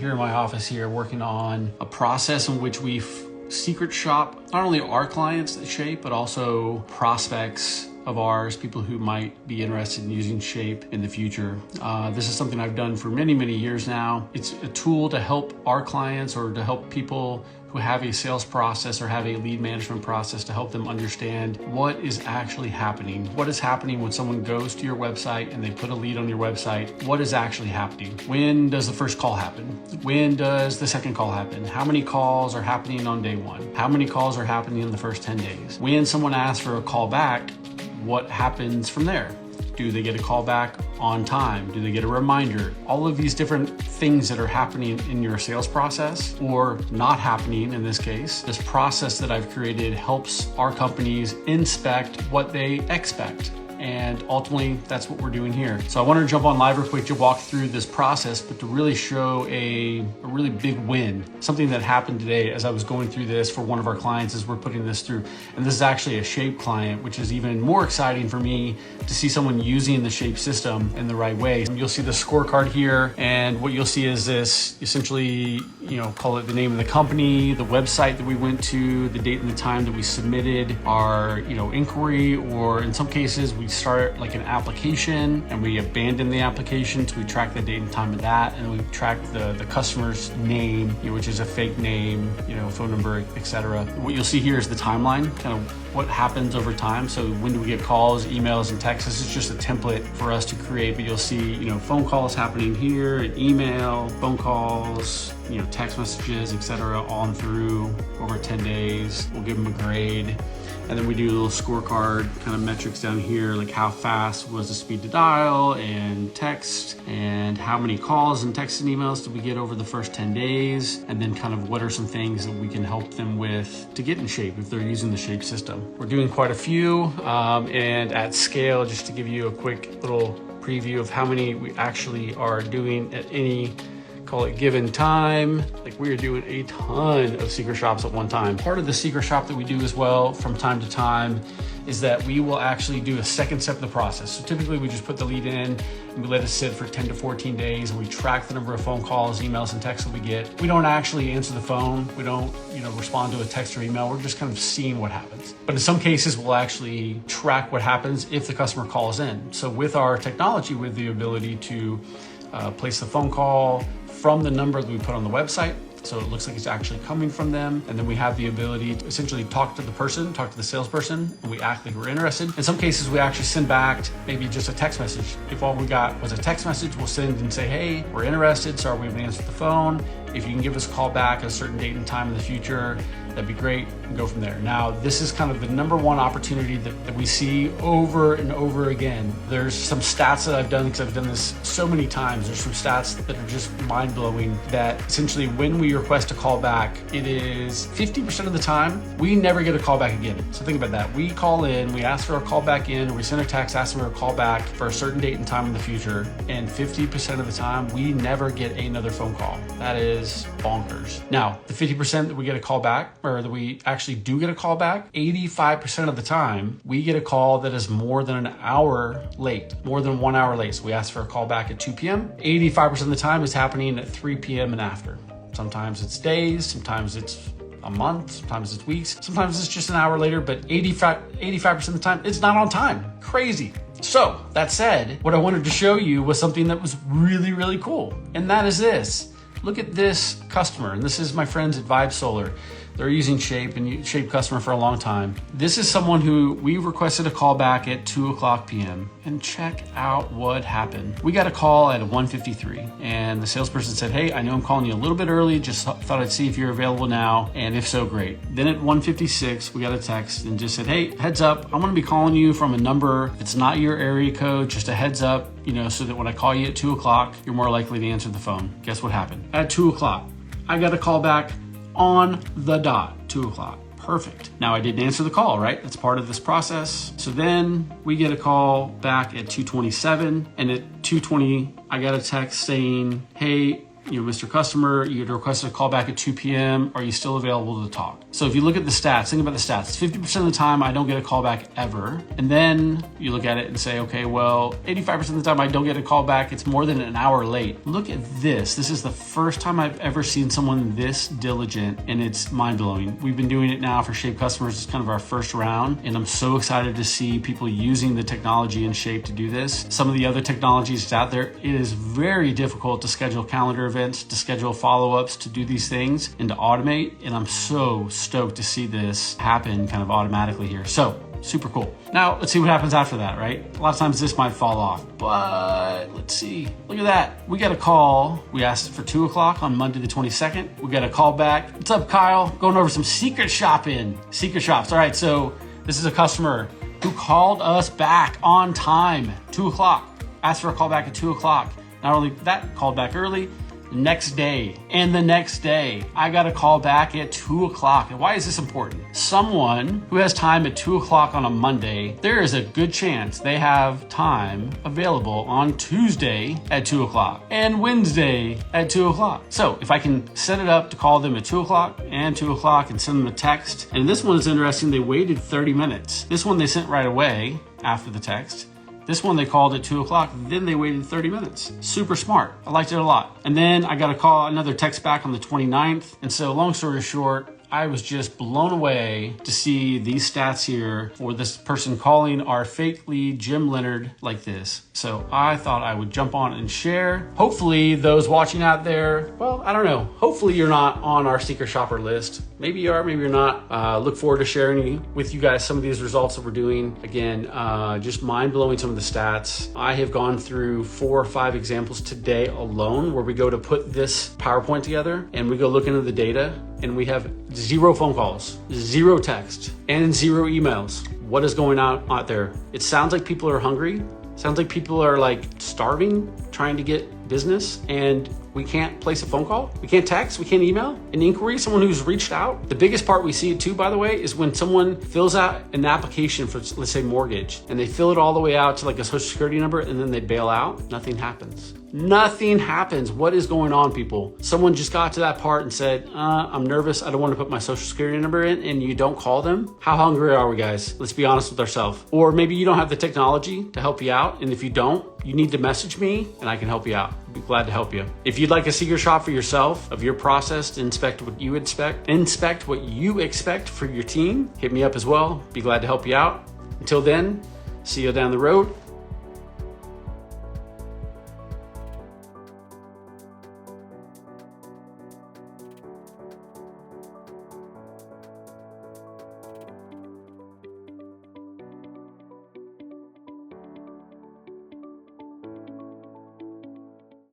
Here in my office here, working on a process in which we secret shop not only our clients at Shape, but also prospects of ours, people who might be interested in using Shape in the future. This is something I've done for many, many years now. It's a tool to help our clients or to help people who have a sales process or have a lead management process to help them understand what is actually happening. What is happening when someone goes to your website and they put a lead on your website? What is actually happening? When does the first call happen? When does the second call happen? How many calls are happening on day one? How many calls are happening in the first 10 days? When someone asks for a call back, what happens from there? Do they get a call back on time? Do they get a reminder? All of these different things that are happening in your sales process or not happening in this case. This process that I've created helps our companies inspect what they expect. And ultimately, that's what we're doing here. So I wanted to jump on live real quick to walk through this process, but to really show a really big win. Something that happened today as I was going through this for one of our clients as we're putting this through. And this is actually a Shape client, which is even more exciting for me to see someone using the Shape system in the right way. You'll see the scorecard here, and what you'll see is this essentially, call it the name of the company, the website that we went to, the date and the time that we submitted our, inquiry, or in some cases, we start like an application and we abandon the application, so we track the date and time of that, and we track the customer's name, which is a fake name, phone number, etc. What you'll see here is the timeline, kind of what happens over time. So when do we get calls, emails, and texts? This is just a template for us to create, but you'll see, phone calls happening here, an email, phone calls, text messages, etc. on through over 10 days. We'll give them a grade. And then we do a little scorecard kind of metrics down here, like how fast was the speed to dial and text, and how many calls and texts and emails did we get over the first 10 days, and then kind of what are some things that we can help them with to get in shape if they're using the Shape system. We're doing quite a few, and at scale, just to give you a quick little preview of how many we actually are doing at any call it given time. Like we are doing a ton of secret shops at one time. Part of the secret shop that we do as well from time to time is that we will actually do a second step of the process. So typically we just put the lead in and we let it sit for 10 to 14 days and we track the number of phone calls, emails, and texts that we get. We don't actually answer the phone. We don't, respond to a text or email. We're just kind of seeing what happens. But in some cases, we'll actually track what happens if the customer calls in. So with our technology, with the ability to place the phone call from the number that we put on the website, so it looks like it's actually coming from them. And then we have the ability to essentially talk to the salesperson, and we act like we're interested. In some cases, we actually send back maybe just a text message. If all we got was a text message, we'll send and say, hey, we're interested. Sorry we haven't answered the phone. If you can give us a call back at a certain date and time in the future, that'd be great, and go from there. Now, this is kind of the number one opportunity that we see over and over again. There's some stats that I've done, because I've done this so many times. There's some stats that are just mind-blowing, that essentially when we request a call back, it is 50% of the time, we never get a call back again. So think about that. We call in, we ask for a call back in, we send a text, ask for a call back for a certain date and time in the future, and 50% of the time, we never get another phone call. That is bonkers. Now, the 50% that we get a call back, or that we actually do get a call back, 85% of the time, we get a call that is more than an hour late, more than 1 hour late. So we ask for a call back at 2 p.m. 85% of the time is happening at 3 p.m. and after. Sometimes it's days, sometimes it's a month, sometimes it's weeks, sometimes it's just an hour later, but 85% of the time, it's not on time. Crazy. So that said, what I wanted to show you was something that was really, really cool. And that is this. Look at this customer, and this is my friends at Vibe Solar. They're using Shape, and Shape customer for a long time. This is someone who we requested a call back at 2:00 p.m. and check out what happened. We got a call at 1:53, and the salesperson said, hey, I know I'm calling you a little bit early, just thought I'd see if you're available now, and if so, great. Then at 1:56, we got a text and just said, hey, heads up, I'm gonna be calling you from a number that's not your area code, just a heads up, so that when I call you at 2:00, you're more likely to answer the phone. Guess what happened? At 2:00, I got a call back on the dot, 2:00. Perfect. Now I didn't answer the call, right? That's part of this process. So then we get a call back at 2:27, and at 2:20, I got a text saying, hey, Mr. Customer, you had requested a call back at 2 p.m. Are you still available to talk? So if you look at the stats, think about the stats. 50% of the time, I don't get a call back ever. And then you look at it and say, okay, well, 85% of the time I don't get a call back. It's more than an hour late. Look at this. This is the first time I've ever seen someone this diligent, and it's mind-blowing. We've been doing it now for Shape customers. It's kind of our first round, and I'm so excited to see people using the technology in Shape to do this. Some of the other technologies out there, it is very difficult to schedule calendar events, to schedule follow-ups, to do these things, and to automate. And I'm so stoked to see this happen kind of automatically here. So super cool. Now let's see what happens after that, right? A lot of times this might fall off, but let's see. Look at that. We got a call. We asked for 2 o'clock on Monday the 22nd. We got a call back. What's up, Kyle? Going over some secret shopping. Secret shops. All right, so this is a customer who called us back on time, 2 o'clock. Asked for a call back at 2 o'clock. Not only that, called back early. Next day and the next day, I got a call back at 2 o'clock. And why is this important? Someone who has time at 2 o'clock on a Monday, there is a good chance they have time available on Tuesday at 2 o'clock and Wednesday at 2 o'clock. So if I can set it up to call them at 2 o'clock and 2 o'clock and send them a text. And this one is interesting. They waited 30 minutes. This one they sent right away after the text. This one they called at 2 o'clock, then they waited 30 minutes. Super smart. I liked it a lot. And then I got a call, another text back on the 29th. And so long story short, I was just blown away to see these stats here for this person calling our fake lead, Jim Leonard, like this. So I thought I would jump on and share. Hopefully those watching out there, well, I don't know. Hopefully you're not on our secret shopper list. Maybe you are, maybe you're not. Look forward to sharing with you guys some of these results that we're doing. Again, just mind-blowing some of the stats. I have gone through 4 or 5 examples today alone where we go to put this PowerPoint together and we go look into the data and we have 0 phone calls, 0 text, and 0 emails. What is going on out there? It sounds like people are hungry. Sounds like people are like starving, trying to get business, and we can't place a phone call. We can't text, we can't email an inquiry, someone who's reached out. The biggest part we see too, by the way, is when someone fills out an application for, let's say, mortgage, and they fill it all the way out to like a social security number, and then they bail out. Nothing happens. Nothing happens. What is going on, people? Someone just got to that part and said, I'm nervous. I don't want to put my social security number in, and you don't call them. How hungry are we, guys? Let's be honest with ourselves. Or maybe you don't have the technology to help you out. And if you don't, you need to message me and I can help you out. I'd be glad to help you. If you'd like a secret shop for yourself of your process to inspect what you expect for your team, hit me up as well. Be glad to help you out. Until then, see you down the road.